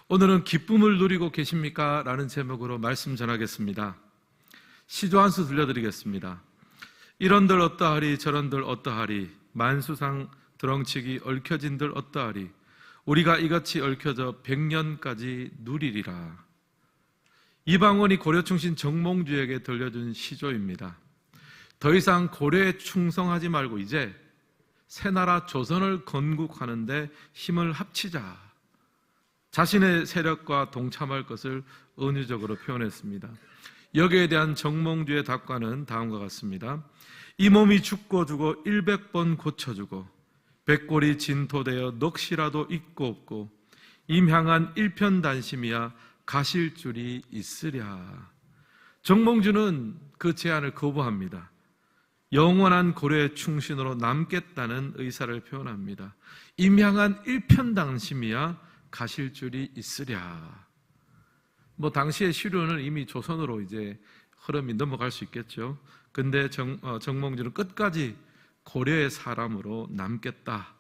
오늘은 기쁨을 누리고 계십니까? 라는 제목으로 말씀 전하겠습니다. 시조 한 수 들려드리겠습니다. 이런들 어떠하리 저런들 어떠하리 만수상 드렁치기 얽혀진들 어떠하리 우리가 이같이 얽혀져 100년까지 누리리라. 이방원이 고려 충신 정몽주에게 들려준 시조입니다. 더 이상 고려에 충성하지 말고 이제 새나라 조선을 건국하는 데 힘을 합치자. 자신의 세력과 동참할 것을 은유적으로 표현했습니다. 여기에 대한 정몽주의 답과는 다음과 같습니다. 이 몸이 죽고 주고 100번 고쳐주고 백골이 진토되어 넋이라도 있고 없고 임향한 일편단심이야 가실 줄이 있으랴. 정몽주는 그 제안을 거부합니다. 영원한 고려의 충신으로 남겠다는 의사를 표현합니다. 임향한 일편단심이야 가실 줄이 있으랴. 당시의 시류는 이미 조선으로 이제 흐름이 넘어갈 수 있겠죠. 근데 정몽주는 끝까지 고려의 사람으로 남겠다.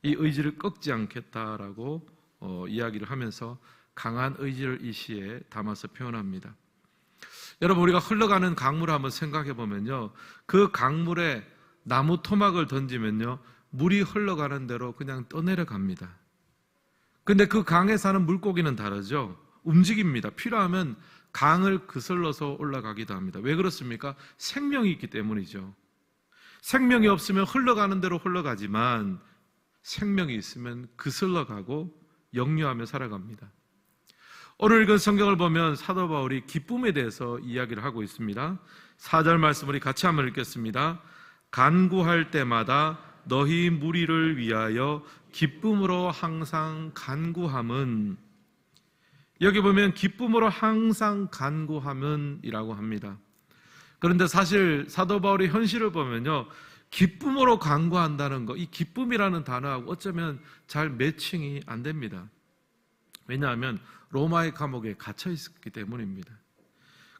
이 의지를 꺾지 않겠다라고 이야기를 하면서 강한 의지를 이 시에 담아서 표현합니다. 여러분, 우리가 흘러가는 강물을 한번 생각해 보면요, 그 강물에 나무 토막을 던지면요 물이 흘러가는 대로 그냥 떠내려갑니다. 근데 그 강에 사는 물고기는 다르죠. 움직입니다. 필요하면 강을 거슬러서 올라가기도 합니다. 왜 그렇습니까? 생명이 있기 때문이죠. 생명이 없으면 흘러가는 대로 흘러가지만 생명이 있으면 거슬러가고 역류하며 살아갑니다. 오늘 읽은 성경을 보면 사도 바울이 기쁨에 대해서 이야기를 하고 있습니다. 4절 말씀 우리 같이 한번 읽겠습니다. 간구할 때마다 너희 무리를 위하여 기쁨으로 항상 간구함은, 여기 보면 기쁨으로 항상 간구함은 이라고 합니다. 그런데 사실 사도 바울의 현실을 보면요, 기쁨으로 간구한다는 거, 이 기쁨이라는 단어하고 어쩌면 잘 매칭이 안 됩니다. 왜냐하면 로마의 감옥에 갇혀 있었기 때문입니다.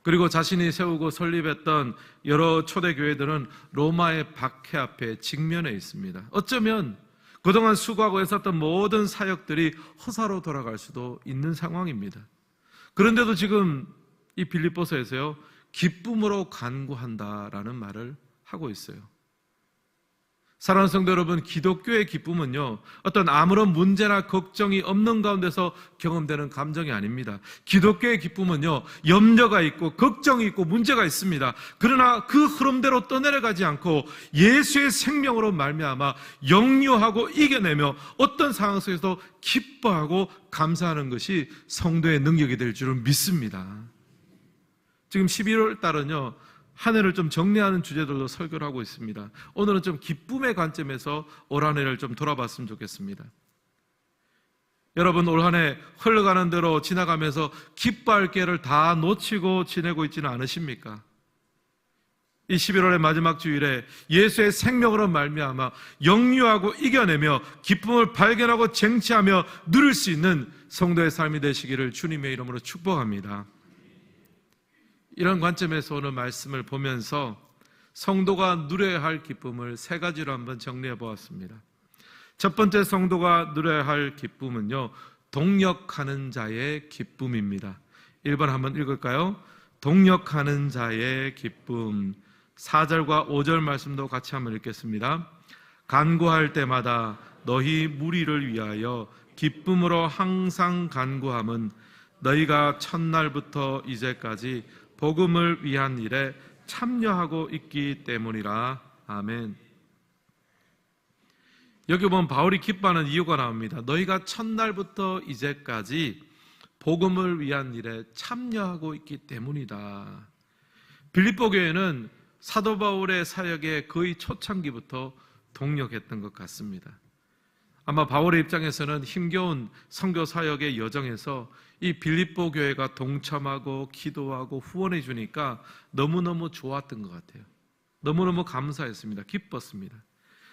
그리고 자신이 세우고 설립했던 여러 초대교회들은 로마의 박해 앞에 직면해 있습니다. 어쩌면 그동안 수고하고 애썼던 모든 사역들이 허사로 돌아갈 수도 있는 상황입니다. 그런데도 지금 이 빌립보서에서요, 기쁨으로 간구한다라는 말을 하고 있어요. 사랑하는 성도 여러분, 기독교의 기쁨은요, 어떤 아무런 문제나 걱정이 없는 가운데서 경험되는 감정이 아닙니다. 기독교의 기쁨은요, 염려가 있고 걱정이 있고 문제가 있습니다. 그러나 그 흐름대로 떠내려가지 않고 예수의 생명으로 말미암아 역류하고 이겨내며 어떤 상황 속에서도 기뻐하고 감사하는 것이 성도의 능력이 될 줄은 믿습니다. 지금 11월 달은요, 한 해를 좀 정리하는 주제들로 설교를 하고 있습니다. 오늘은 좀 기쁨의 관점에서 올 한 해를 좀 돌아봤으면 좋겠습니다. 여러분, 올 한 해 흘러가는 대로 지나가면서 기뻐할 기회를 다 놓치고 지내고 있지는 않으십니까? 이 11월의 마지막 주일에 예수의 생명으로 말미암아 역류하고 이겨내며 기쁨을 발견하고 쟁취하며 누릴 수 있는 성도의 삶이 되시기를 주님의 이름으로 축복합니다. 이런 관점에서 오늘 말씀을 보면서 성도가 누려야 할 기쁨을 세 가지로 한번 정리해 보았습니다. 첫 번째 성도가 누려야 할 기쁨은요, 동력하는 자의 기쁨입니다. 1번 한번 읽을까요? 동력하는 자의 기쁨. 4절과 5절 말씀도 같이 한번 읽겠습니다. 간구할 때마다 너희 무리를 위하여 기쁨으로 항상 간구함은 너희가 첫날부터 이제까지 복음을 위한 일에 참여하고 있기 때문이라. 아멘. 여기 보면 바울이 기뻐하는 이유가 나옵니다. 너희가 첫날부터 이제까지 복음을 위한 일에 참여하고 있기 때문이다. 빌립보 교회는 사도 바울의 사역에 거의 초창기부터 동력했던 것 같습니다. 아마 바울의 입장에서는 힘겨운 선교 사역의 여정에서 이 빌립보 교회가 동참하고 기도하고 후원해 주니까 너무너무 좋았던 것 같아요. 너무너무 감사했습니다. 기뻤습니다.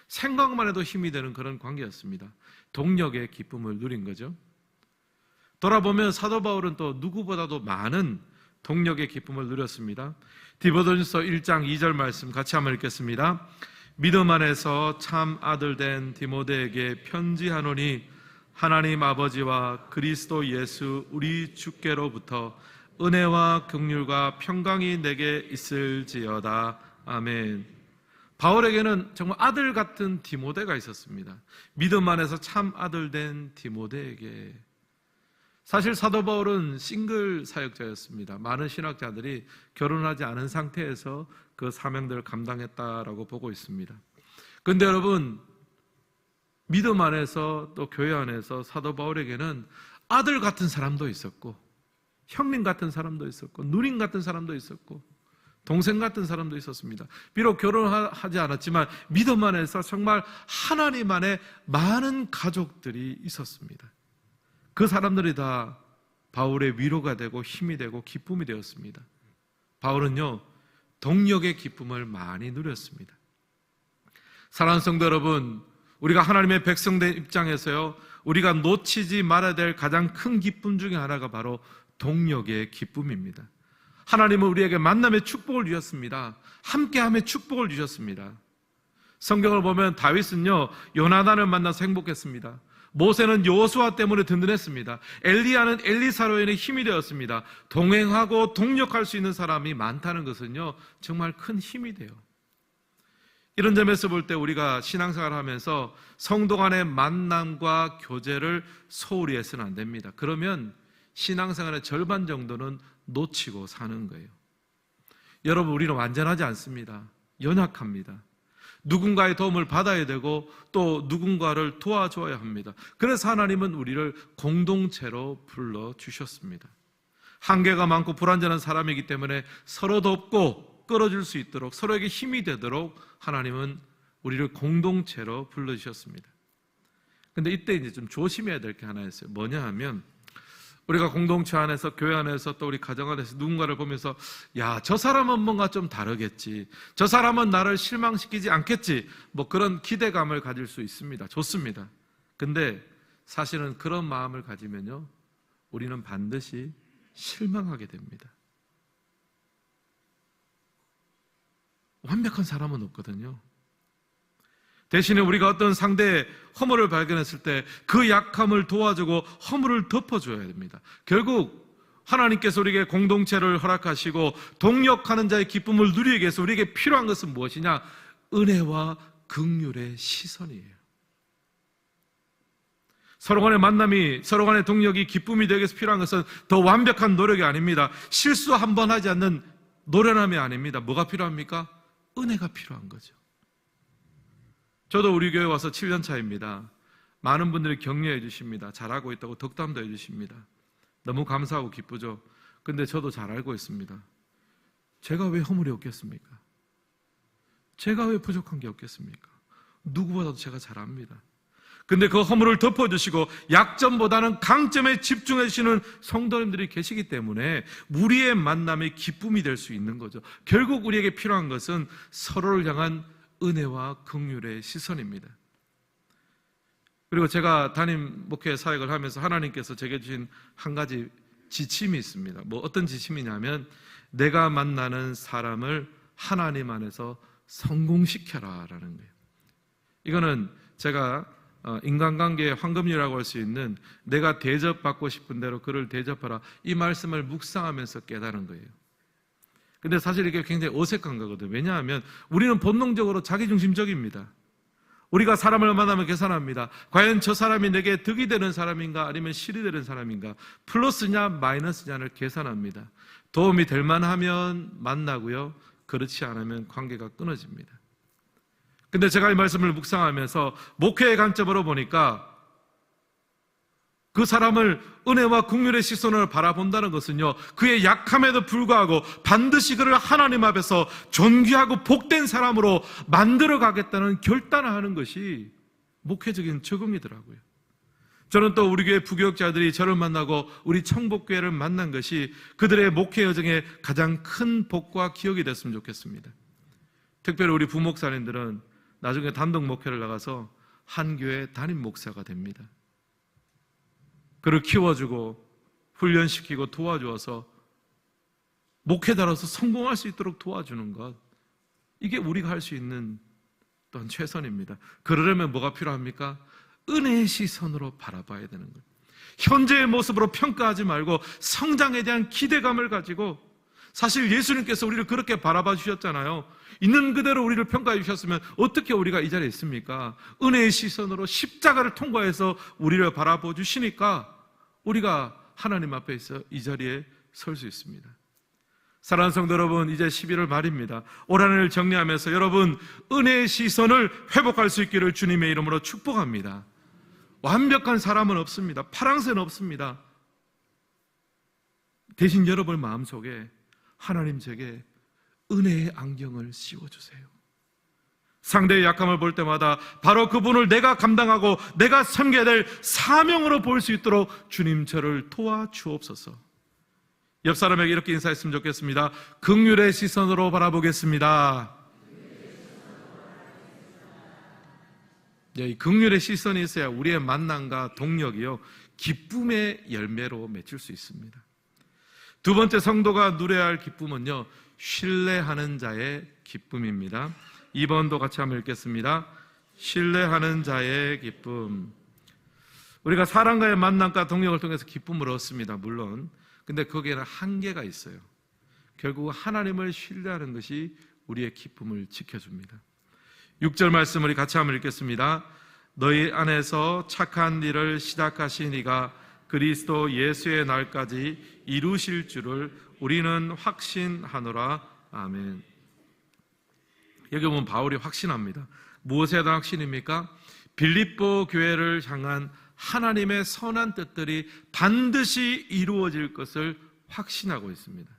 생각만 해도 힘이 되는 그런 관계였습니다. 동력의 기쁨을 누린 거죠. 돌아보면 사도 바울은 또 누구보다도 많은 동력의 기쁨을 누렸습니다. 디모데전서 1장 2절 말씀 같이 한번 읽겠습니다. 믿음 안에서 참 아들 된 디모데에게 편지하노니 하나님 아버지와 그리스도 예수 우리 주께로부터 은혜와 긍휼과 평강이 내게 있을지어다. 아멘. 바울에게는 정말 아들 같은 디모데가 있었습니다. 믿음 안에서 참 아들 된 디모데에게. 사실 사도 바울은 싱글 사역자였습니다. 많은 신학자들이 결혼하지 않은 상태에서 그 사명들을 감당했다라고 보고 있습니다. 그런데 여러분, 믿음 안에서 또 교회 안에서 사도 바울에게는 아들 같은 사람도 있었고, 형님 같은 사람도 있었고, 누님 같은 사람도 있었고, 동생 같은 사람도 있었습니다. 비록 결혼하지 않았지만 믿음 안에서 정말 하나님 안에 많은 가족들이 있었습니다. 그 사람들이 다 바울의 위로가 되고 힘이 되고 기쁨이 되었습니다. 바울은요, 동력의 기쁨을 많이 누렸습니다. 사랑하는 성도 여러분, 우리가 하나님의 백성된 입장에서요, 우리가 놓치지 말아야 될 가장 큰 기쁨 중에 하나가 바로 동력의 기쁨입니다. 하나님은 우리에게 만남의 축복을 주셨습니다. 함께함의 축복을 주셨습니다. 성경을 보면 다윗은요, 요나단을 만나서 행복했습니다. 모세는 여호수아 때문에 든든했습니다. 엘리야는 엘리사로 인해 힘이 되었습니다. 동행하고 동력할 수 있는 사람이 많다는 것은요, 정말 큰 힘이 돼요. 이런 점에서 볼 때 우리가 신앙생활을 하면서 성도 간의 만남과 교제를 소홀히 해서는 안 됩니다. 그러면 신앙생활의 절반 정도는 놓치고 사는 거예요. 여러분, 우리는 완전하지 않습니다. 연약합니다. 누군가의 도움을 받아야 되고 또 누군가를 도와줘야 합니다. 그래서 하나님은 우리를 공동체로 불러주셨습니다. 한계가 많고 불완전한 사람이기 때문에 서로 돕고 끌어줄 수 있도록, 서로에게 힘이 되도록 하나님은 우리를 공동체로 불러주셨습니다. 근데 이때 이제 좀 조심해야 될 게 하나 있어요. 뭐냐 하면, 우리가 공동체 안에서, 교회 안에서, 또 우리 가정 안에서 누군가를 보면서, 야, 저 사람은 뭔가 좀 다르겠지, 저 사람은 나를 실망시키지 않겠지, 뭐 그런 기대감을 가질 수 있습니다. 좋습니다. 근데 사실은 그런 마음을 가지면요, 우리는 반드시 실망하게 됩니다. 완벽한 사람은 없거든요. 대신에 우리가 어떤 상대의 허물을 발견했을 때 그 약함을 도와주고 허물을 덮어줘야 됩니다. 결국 하나님께서 우리에게 공동체를 허락하시고 동력하는 자의 기쁨을 누리기 위해서 우리에게 필요한 것은 무엇이냐? 은혜와 긍휼의 시선이에요. 서로 간의 만남이, 서로 간의 동력이 기쁨이 되기 위해서 필요한 것은 더 완벽한 노력이 아닙니다. 실수 한 번 하지 않는 노련함이 아닙니다. 뭐가 필요합니까? 은혜가 필요한 거죠. 저도 우리 교회 와서 7년 차입니다. 많은 분들이 격려해 주십니다. 잘하고 있다고 덕담도 해 주십니다. 너무 감사하고 기쁘죠. 근데 저도 잘 알고 있습니다. 제가 왜 허물이 없겠습니까? 제가 왜 부족한 게 없겠습니까? 누구보다도 제가 잘 압니다. 근데 그 허물을 덮어주시고 약점보다는 강점에 집중해 주시는 성도님들이 계시기 때문에 우리의 만남이 기쁨이 될 수 있는 거죠. 결국 우리에게 필요한 것은 서로를 향한 은혜와 긍휼의 시선입니다. 그리고 제가 담임 목회 사역을 하면서 하나님께서 제게 주신 한 가지 지침이 있습니다. 뭐 어떤 지침이냐면, 내가 만나는 사람을 하나님 안에서 성공시켜라 라는 거예요. 이거는 제가 인간관계의 황금률이라고 할 수 있는, 내가 대접받고 싶은 대로 그를 대접하라, 이 말씀을 묵상하면서 깨달은 거예요. 근데 사실 이게 굉장히 어색한 거거든요. 왜냐하면 우리는 본능적으로 자기중심적입니다. 우리가 사람을 만나면 계산합니다. 과연 저 사람이 내게 득이 되는 사람인가 아니면 실이 되는 사람인가, 플러스냐 마이너스냐를 계산합니다. 도움이 될 만하면 만나고요, 그렇지 않으면 관계가 끊어집니다. 근데 제가 이 말씀을 묵상하면서 목회의 관점으로 보니까 그 사람을 은혜와 긍휼의 시선으로 바라본다는 것은요, 그의 약함에도 불구하고 반드시 그를 하나님 앞에서 존귀하고 복된 사람으로 만들어 가겠다는 결단을 하는 것이 목회적인 적응이더라고요. 저는 또 우리 교회 부교육자들이 저를 만나고 우리 청복교회를 만난 것이 그들의 목회 여정의 가장 큰 복과 기억이 됐으면 좋겠습니다. 특별히 우리 부목사님들은 나중에 단독 목회를 나가서 한 교회 담임 목사가 됩니다. 그를 키워주고 훈련시키고 도와주어서 목회자로서 성공할 수 있도록 도와주는 것, 이게 우리가 할 수 있는 또한 최선입니다. 그러려면 뭐가 필요합니까? 은혜의 시선으로 바라봐야 되는 거예요. 현재의 모습으로 평가하지 말고 성장에 대한 기대감을 가지고, 사실 예수님께서 우리를 그렇게 바라봐 주셨잖아요. 있는 그대로 우리를 평가해 주셨으면 어떻게 우리가 이 자리에 있습니까? 은혜의 시선으로 십자가를 통과해서 우리를 바라봐 주시니까 우리가 하나님 앞에서 이 자리에 설 수 있습니다. 사랑하는 성도 여러분, 이제 11월 말입니다. 올 한 해를 정리하면서 여러분 은혜의 시선을 회복할 수 있기를 주님의 이름으로 축복합니다. 완벽한 사람은 없습니다. 파랑새는 없습니다. 대신 여러분 마음속에 하나님 제게 은혜의 안경을 씌워주세요. 상대의 약함을 볼 때마다 바로 그분을 내가 감당하고 내가 섬겨야 될 사명으로 볼 수 있도록 주님 저를 도와주옵소서. 옆 사람에게 이렇게 인사했으면 좋겠습니다. 긍휼의 시선으로 바라보겠습니다. 이 긍휼의 시선이 있어야 우리의 만남과 동력이요 기쁨의 열매로 맺힐 수 있습니다. 두 번째 성도가 누려야 할 기쁨은요 신뢰하는 자의 기쁨입니다. 2번도 같이 한번 읽겠습니다. 신뢰하는 자의 기쁨. 우리가 사람과의 만남과 동력을 통해서 기쁨을 얻습니다. 물론 근데 거기에는 한계가 있어요. 결국 하나님을 신뢰하는 것이 우리의 기쁨을 지켜줍니다. 6절 말씀 우리 같이 한번 읽겠습니다. 너희 안에서 착한 일을 시작하신 이가 그리스도 예수의 날까지 이루실 줄을 우리는 확신하노라. 아멘. 여기 보면 바울이 확신합니다. 무엇에 대한 확신입니까? 빌립보 교회를 향한 하나님의 선한 뜻들이 반드시 이루어질 것을 확신하고 있습니다.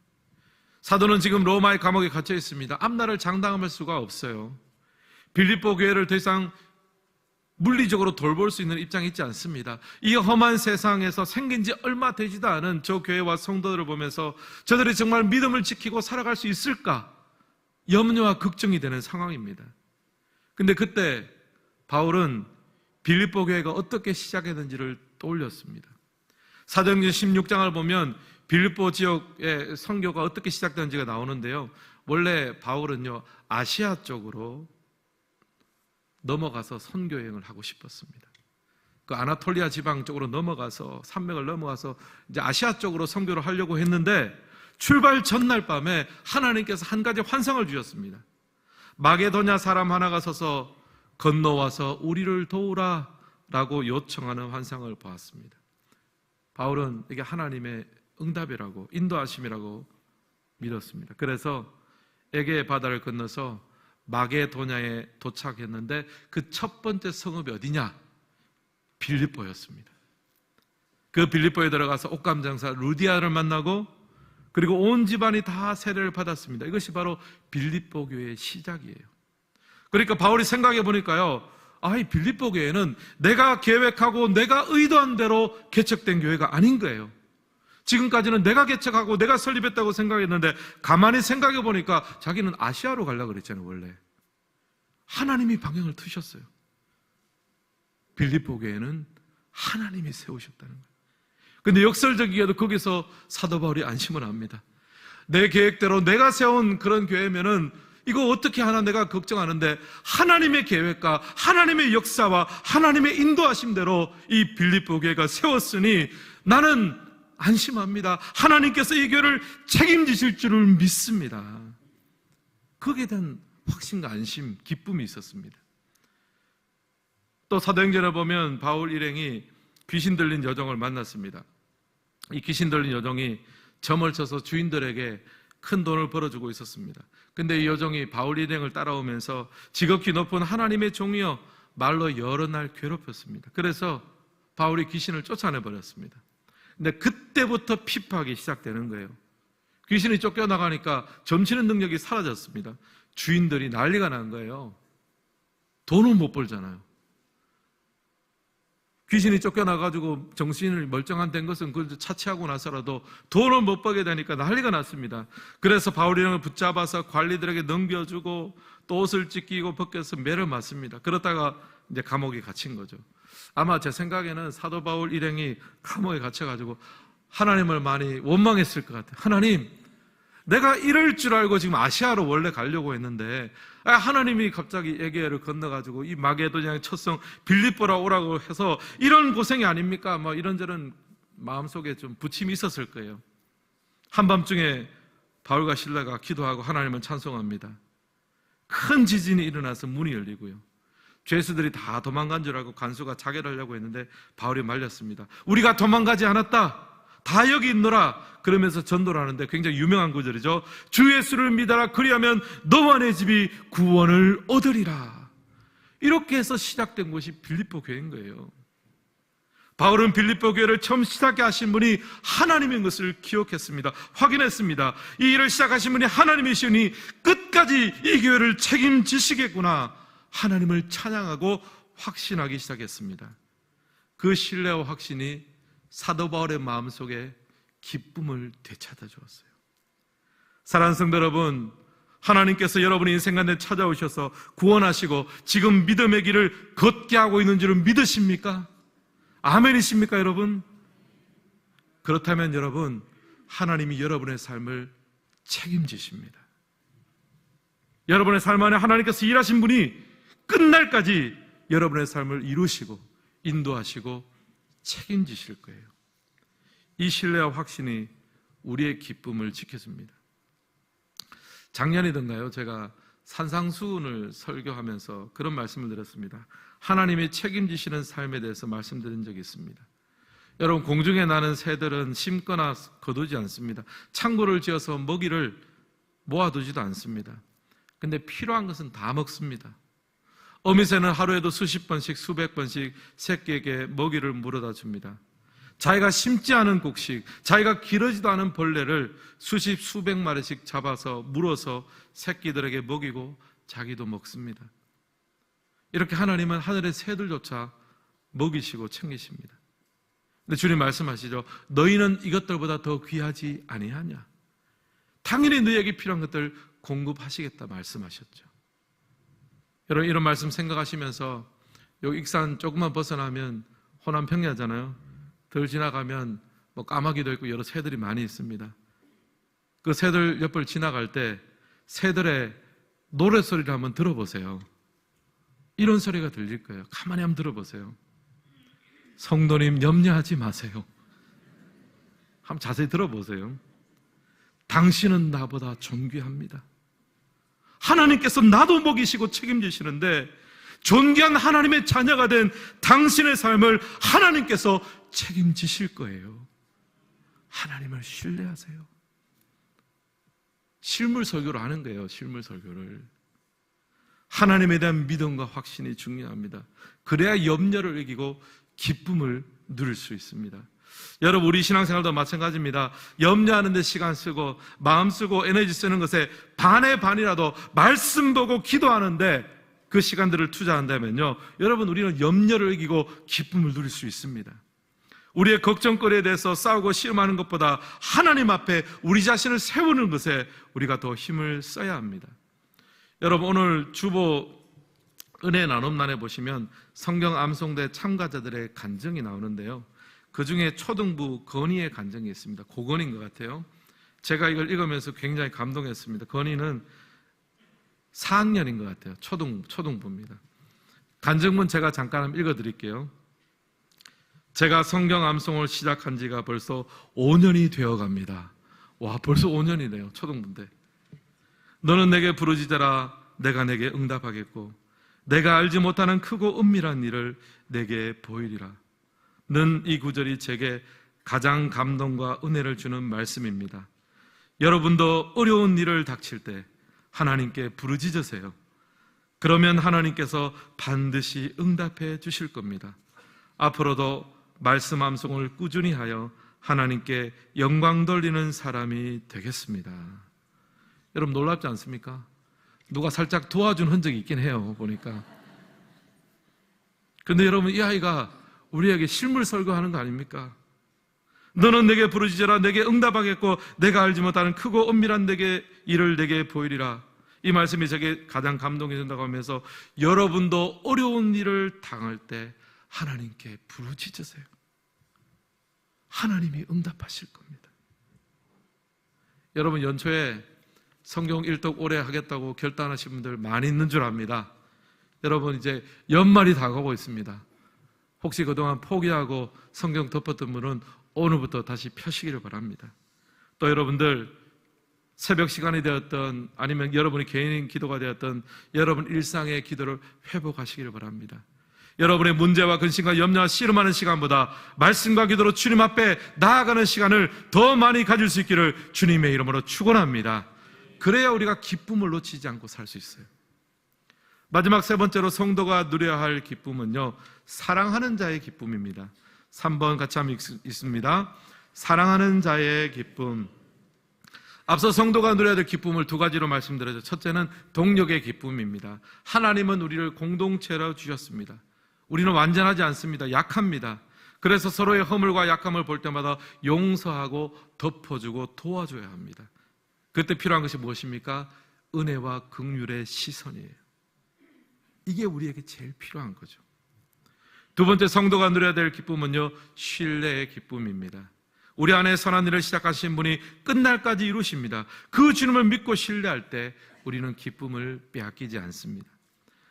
사도는 지금 로마의 감옥에 갇혀 있습니다. 앞날을 장담할 수가 없어요. 빌립보 교회를 더 이상 물리적으로 돌볼 수 있는 입장이 있지 않습니다. 이 험한 세상에서 생긴 지 얼마 되지도 않은 저 교회와 성도들을 보면서 저들이 정말 믿음을 지키고 살아갈 수 있을까? 염려와 걱정이 되는 상황입니다. 근데 그때 바울은 빌립보 교회가 어떻게 시작했는지를 떠올렸습니다. 사도행전 16장을 보면 빌립보 지역의 선교가 어떻게 시작된지가 나오는데요. 원래 바울은요 아시아 쪽으로 넘어가서 선교여행을 하고 싶었습니다. 그 아나톨리아 지방 쪽으로 넘어가서 산맥을 넘어가서 이제 아시아 쪽으로 선교를 하려고 했는데 출발 전날 밤에 하나님께서 한 가지 환상을 주셨습니다. 마게도냐 사람 하나가 서서 건너와서 우리를 도우라 라고 요청하는 환상을 보았습니다. 바울은 이게 하나님의 응답이라고 인도하심이라고 믿었습니다. 그래서 에게 바다를 건너서 마게도냐에 도착했는데 그 첫 번째 성읍이 어디냐? 빌립보였습니다. 그 빌립보에 들어가서 옷감 장사 루디아를 만나고 그리고 온 집안이 다 세례를 받았습니다. 이것이 바로 빌립보 교회의 시작이에요. 그러니까 바울이 생각해 보니까요, 이 빌립보 교회는 내가 계획하고 내가 의도한 대로 개척된 교회가 아닌 거예요. 지금까지는 내가 개척하고 내가 설립했다고 생각했는데 가만히 생각해 보니까 자기는 아시아로 가려고 그랬잖아요. 원래 하나님이 방향을 트셨어요. 빌립보 교회는 하나님이 세우셨다는 거예요. 근데 역설적이게도 거기서 사도 바울이 안심을 합니다. 내 계획대로 내가 세운 그런 교회면은 이거 어떻게 하나 내가 걱정하는데 하나님의 계획과 하나님의 역사와 하나님의 인도하심대로 이 빌립보 교회가 세웠으니 나는 안심합니다. 하나님께서 이 교회를 책임지실 줄을 믿습니다. 거기에 대한 확신과 안심, 기쁨이 있었습니다. 또 사도행전에 보면 바울 일행이 귀신 들린 여종을 만났습니다. 이 귀신 들린 여종이 점을 쳐서 주인들에게 큰 돈을 벌어주고 있었습니다. 근데 이 여종이 바울 일행을 따라오면서 지극히 높은 하나님의 종이여 말로 여러 날 괴롭혔습니다. 그래서 바울이 귀신을 쫓아내버렸습니다. 근데 그때부터 핍박이 시작되는 거예요. 귀신이 쫓겨나가니까 점치는 능력이 사라졌습니다. 주인들이 난리가 난 거예요. 돈을 못 벌잖아요. 귀신이 쫓겨나가지고 정신을 멀쩡한 된 것은 그걸 차치하고 나서라도 돈을 못 벌게 되니까 난리가 났습니다. 그래서 바울이랑을 붙잡아서 관리들에게 넘겨주고 또 옷을 찢기고 벗겨서 매를 맞습니다. 그러다가 이제 감옥에 갇힌 거죠. 아마 제 생각에는 사도 바울 일행이 감옥에 갇혀가지고 하나님을 많이 원망했을 것 같아요. 하나님, 내가 이럴 줄 알고 지금 아시아로 원래 가려고 했는데 하나님이 갑자기 에게를 건너가지고 이 마게도냐 첫 성 빌립보라 오라고 해서 이런 고생이 아닙니까? 뭐 이런저런 마음속에 좀 부침이 있었을 거예요. 한밤중에 바울과 실라가 기도하고 하나님을 찬송합니다. 큰 지진이 일어나서 문이 열리고요. 죄수들이 다 도망간 줄 알고 간수가 자결하려고 했는데 바울이 말렸습니다. 우리가 도망가지 않았다. 다 여기 있노라. 그러면서 전도를 하는데 굉장히 유명한 구절이죠. 주 예수를 믿어라. 그리하면 너와 내 집이 구원을 얻으리라. 이렇게 해서 시작된 곳이 빌립보 교회인 거예요. 바울은 빌립보 교회를 처음 시작해 하신 분이 하나님인 것을 기억했습니다. 확인했습니다. 이 일을 시작하신 분이 하나님이시니 끝까지 이 교회를 책임지시겠구나. 하나님을 찬양하고 확신하기 시작했습니다. 그 신뢰와 확신이 사도 바울의 마음속에 기쁨을 되찾아 주었어요. 사랑하는 성도 여러분, 하나님께서 여러분의 인생 가운데 찾아오셔서 구원하시고 지금 믿음의 길을 걷게 하고 있는 줄은 믿으십니까? 아멘이십니까 여러분? 그렇다면 여러분, 하나님이 여러분의 삶을 책임지십니다. 여러분의 삶 안에 하나님께서 일하신 분이 끝날까지 여러분의 삶을 이루시고 인도하시고 책임지실 거예요. 이 신뢰와 확신이 우리의 기쁨을 지켜줍니다. 작년이던가요, 제가 산상수훈을 설교하면서 그런 말씀을 드렸습니다. 하나님이 책임지시는 삶에 대해서 말씀드린 적이 있습니다. 여러분, 공중에 나는 새들은 심거나 거두지 않습니다. 창고를 지어서 먹이를 모아두지도 않습니다. 근데 필요한 것은 다 먹습니다. 어미새는 하루에도 수십 번씩 수백 번씩 새끼에게 먹이를 물어다 줍니다. 자기가 심지 않은 곡식, 자기가 기르지도 않은 벌레를 수십 수백 마리씩 잡아서 물어서 새끼들에게 먹이고 자기도 먹습니다. 이렇게 하나님은 하늘의 새들조차 먹이시고 챙기십니다. 근데 주님 말씀하시죠. 너희는 이것들보다 더 귀하지 아니하냐? 당연히 너희에게 필요한 것들 공급하시겠다 말씀하셨죠. 여러분, 이런 말씀 생각하시면서 여기 익산 조금만 벗어나면 호남 평야잖아요. 덜 지나가면 뭐 까마귀도 있고 여러 새들이 많이 있습니다. 그 새들 옆을 지나갈 때 새들의 노랫소리를 한번 들어보세요. 이런 소리가 들릴 거예요. 가만히 한번 들어보세요. 성도님, 염려하지 마세요. 한번 자세히 들어보세요. 당신은 나보다 존귀합니다. 하나님께서 나도 먹이시고 책임지시는데 존귀한 하나님의 자녀가 된 당신의 삶을 하나님께서 책임지실 거예요. 하나님을 신뢰하세요. 실물 설교를 하는 거예요. 실물 설교를. 하나님에 대한 믿음과 확신이 중요합니다. 그래야 염려를 이기고 기쁨을 누릴 수 있습니다. 여러분, 우리 신앙생활도 마찬가지입니다. 염려하는 데 시간 쓰고 마음 쓰고 에너지 쓰는 것에 반의 반이라도 말씀 보고 기도하는데 그 시간들을 투자한다면요, 여러분, 우리는 염려를 이기고 기쁨을 누릴 수 있습니다. 우리의 걱정거리에 대해서 싸우고 씨름하는 것보다 하나님 앞에 우리 자신을 세우는 것에 우리가 더 힘을 써야 합니다. 여러분, 오늘 주보 은혜 나눔란에 보시면 성경 암송대 참가자들의 간증이 나오는데요, 그 중에 초등부 건희의 간증이 있습니다. 고건인 것 같아요. 제가 이걸 읽으면서 굉장히 감동했습니다. 건희는 4학년인 것 같아요. 초등부입니다. 간증문 제가 잠깐 한번 읽어드릴게요. 제가 성경 암송을 시작한 지가 벌써 5년이 되어갑니다. 와, 벌써 5년이네요. 초등부인데. 너는 내게 부르짖어라. 내가 내게 응답하겠고 내가 알지 못하는 크고 은밀한 일을 내게 보이리라. 는 이 구절이 제게 가장 감동과 은혜를 주는 말씀입니다. 여러분도 어려운 일을 닥칠 때 하나님께 부르짖으세요. 그러면 하나님께서 반드시 응답해 주실 겁니다. 앞으로도 말씀 암송을 꾸준히 하여 하나님께 영광 돌리는 사람이 되겠습니다. 여러분, 놀랍지 않습니까? 누가 살짝 도와준 흔적이 있긴 해요, 보니까. 근데 여러분, 이 아이가 우리에게 실물 설교하는 거 아닙니까? 너는 내게 부르짖어라. 내게 응답하겠고 내가 알지 못하는 크고 은밀한 내게 일을 내게 보이리라. 이 말씀이 제게 가장 감동이 된다고 하면서 여러분도 어려운 일을 당할 때 하나님께 부르짖으세요. 하나님이 응답하실 겁니다. 여러분 연초에 성경 일독 오래 하겠다고 결단하신 분들 많이 있는 줄 압니다. 여러분 이제 연말이 다가오고 있습니다. 혹시 그동안 포기하고 성경 덮었던 분은 오늘부터 다시 펴시기를 바랍니다. 또 여러분들 새벽 시간이 되었던 아니면 여러분이 개인 기도가 되었던 여러분 일상의 기도를 회복하시기를 바랍니다. 여러분의 문제와 근심과 염려와 씨름하는 시간보다 말씀과 기도로 주님 앞에 나아가는 시간을 더 많이 가질 수 있기를 주님의 이름으로 축원합니다. 그래야 우리가 기쁨을 놓치지 않고 살 수 있어요. 마지막 세 번째로 성도가 누려야 할 기쁨은요, 사랑하는 자의 기쁨입니다. 3번 같이 한번 읽습니다. 사랑하는 자의 기쁨. 앞서 성도가 누려야 될 기쁨을 두 가지로 말씀드렸죠. 첫째는 동력의 기쁨입니다. 하나님은 우리를 공동체로 주셨습니다. 우리는 완전하지 않습니다. 약합니다. 그래서 서로의 허물과 약함을 볼 때마다 용서하고 덮어주고 도와줘야 합니다. 그때 필요한 것이 무엇입니까? 은혜와 긍휼의 시선이에요. 이게 우리에게 제일 필요한 거죠. 두 번째 성도가 누려야 될 기쁨은요, 신뢰의 기쁨입니다. 우리 안에 선한 일을 시작하신 분이 끝날까지 이루십니다. 그 주님을 믿고 신뢰할 때 우리는 기쁨을 빼앗기지 않습니다.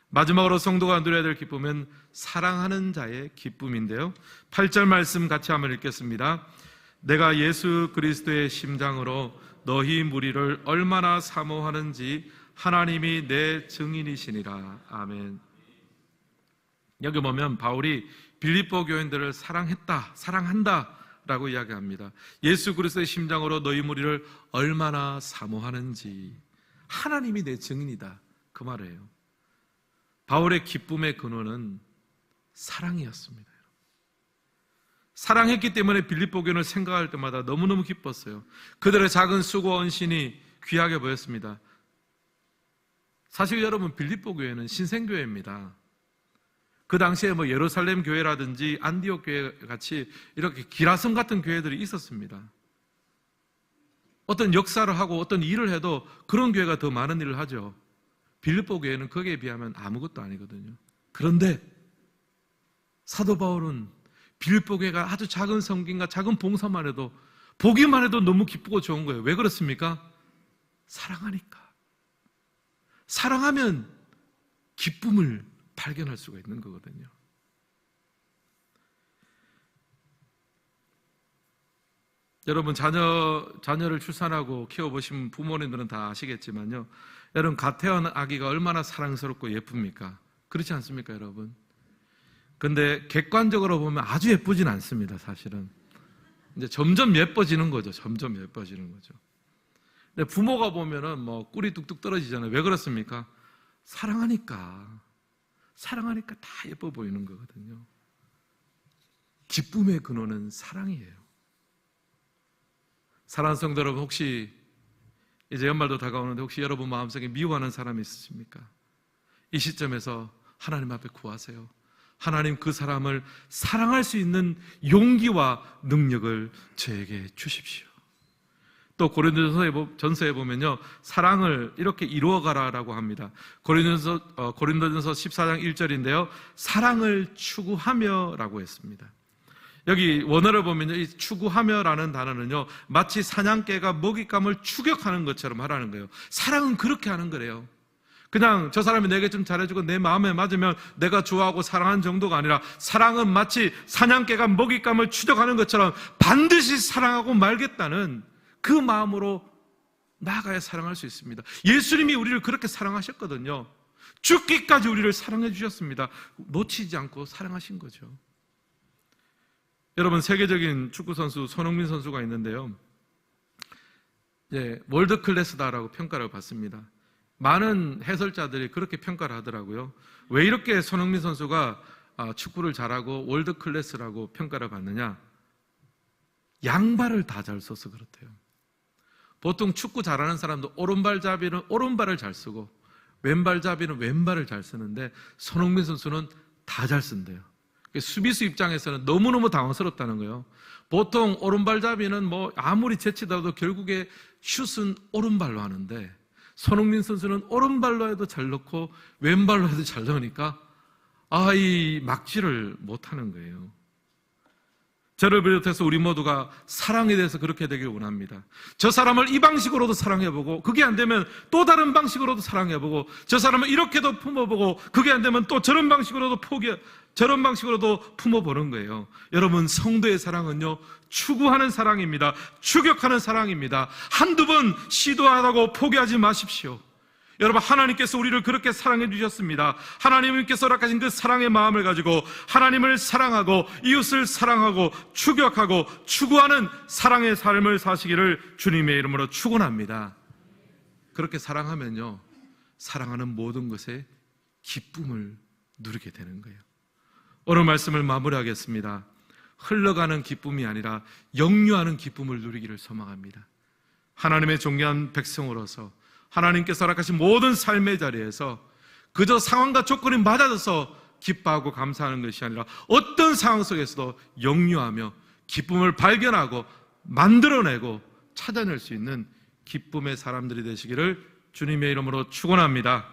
마지막으로 성도가 누려야 될 기쁨은 사랑하는 자의 기쁨인데요, 8절 말씀 같이 한번 읽겠습니다. 내가 예수 그리스도의 심장으로 너희 무리를 얼마나 사모하는지 하나님이 내 증인이시니라. 아멘. 여기 보면 바울이 빌립보 교인들을 사랑한다 라고 이야기합니다. 예수 그리스도의 심장으로 너희 무리를 얼마나 사모하는지 하나님이 내 증인이다, 그 말이에요. 바울의 기쁨의 근원은 사랑이었습니다. 사랑했기 때문에 빌립보 교인을 생각할 때마다 너무너무 기뻤어요. 그들의 작은 수고 헌신이 귀하게 보였습니다. 사실 여러분, 빌립보 교회는 신생교회입니다. 그 당시에 뭐 예루살렘 교회라든지 안디옥 교회 같이 이렇게 기라성 같은 교회들이 있었습니다. 어떤 역사를 하고 어떤 일을 해도 그런 교회가 더 많은 일을 하죠. 빌립보 교회는 거기에 비하면 아무것도 아니거든요. 그런데 사도 바울은 빌립보 교회가 아주 작은 섬김과 작은 봉사만 해도, 보기만 해도 너무 기쁘고 좋은 거예요. 왜 그렇습니까? 사랑하니까. 사랑하면 기쁨을 발견할 수가 있는 거거든요. 여러분 자녀를 출산하고 키워보신 부모님들은 다 아시겠지만요, 여러분 갓 태어난 아기가 얼마나 사랑스럽고 예쁩니까? 그렇지 않습니까, 여러분? 근데 객관적으로 보면 아주 예쁘진 않습니다, 사실은. 이제 점점 예뻐지는 거죠. 점점 예뻐지는 거죠. 근데 부모가 보면은 뭐 꿀이 뚝뚝 떨어지잖아요. 왜 그렇습니까? 사랑하니까 다 예뻐 보이는 거거든요. 기쁨의 근원은 사랑이에요. 사랑하는 성도 여러분, 혹시 이제 연말도 다가오는데 혹시 여러분 마음속에 미워하는 사람이 있으십니까? 이 시점에서 하나님 앞에 구하세요. 하나님, 그 사람을 사랑할 수 있는 용기와 능력을 저에게 주십시오. 또 고린도전서에 보면요, 사랑을 이렇게 이루어가라라고 합니다. 고린도전서 14장 1절인데요, 사랑을 추구하며라고 했습니다. 여기 원어를 보면요, 이 추구하며라는 단어는요, 마치 사냥개가 먹잇감을 추격하는 것처럼 하라는 거예요. 사랑은 그렇게 하는 거래요. 그냥 저 사람이 내게 좀 잘해주고 내 마음에 맞으면 내가 좋아하고 사랑하는 정도가 아니라, 사랑은 마치 사냥개가 먹잇감을 추격하는 것처럼 반드시 사랑하고 말겠다는 그 마음으로 나아가야 사랑할 수 있습니다. 예수님이 우리를 그렇게 사랑하셨거든요. 죽기까지 우리를 사랑해 주셨습니다. 놓치지 않고 사랑하신 거죠. 여러분, 세계적인 축구선수 손흥민 선수가 있는데요, 월드 클래스다라고 평가를 받습니다. 많은 해설자들이 그렇게 평가를 하더라고요. 왜 이렇게 손흥민 선수가 축구를 잘하고 월드 클래스라고 평가를 받느냐? 양발을 다 잘 써서 그렇대요. 보통 축구 잘하는 사람도 오른발잡이는 오른발을 잘 쓰고 왼발잡이는 왼발을 잘 쓰는데, 손흥민 선수는 다 잘 쓴대요. 수비수 입장에서는 너무너무 당황스럽다는 거예요. 보통 오른발잡이는 뭐 아무리 재치더라도 결국에 슛은 오른발로 하는데, 손흥민 선수는 오른발로 해도 잘 넣고 왼발로 해도 잘 넣으니까 이 막지를 못하는 거예요. 저를 비롯해서 우리 모두가 사랑에 대해서 그렇게 되길 원합니다. 저 사람을 이 방식으로도 사랑해보고, 그게 안 되면 또 다른 방식으로도 사랑해보고, 저 사람을 이렇게도 품어보고, 그게 안 되면 또 저런 방식으로도 저런 방식으로도 품어보는 거예요. 여러분, 성도의 사랑은요, 추구하는 사랑입니다. 추격하는 사랑입니다. 한두 번 시도하다고 포기하지 마십시오. 여러분, 하나님께서 우리를 그렇게 사랑해 주셨습니다. 하나님께서 허락하신 그 사랑의 마음을 가지고 하나님을 사랑하고 이웃을 사랑하고 추격하고 추구하는 사랑의 삶을 사시기를 주님의 이름으로 축원합니다. 그렇게 사랑하면요, 사랑하는 모든 것에 기쁨을 누리게 되는 거예요. 오늘 말씀을 마무리하겠습니다. 흘러가는 기쁨이 아니라 역류하는 기쁨을 누리기를 소망합니다. 하나님의 존귀한 백성으로서 하나님께서 허락하신 모든 삶의 자리에서 그저 상황과 조건이 맞아져서 기뻐하고 감사하는 것이 아니라 어떤 상황 속에서도 역류하며 기쁨을 발견하고 만들어내고 찾아낼 수 있는 기쁨의 사람들이 되시기를 주님의 이름으로 축원합니다.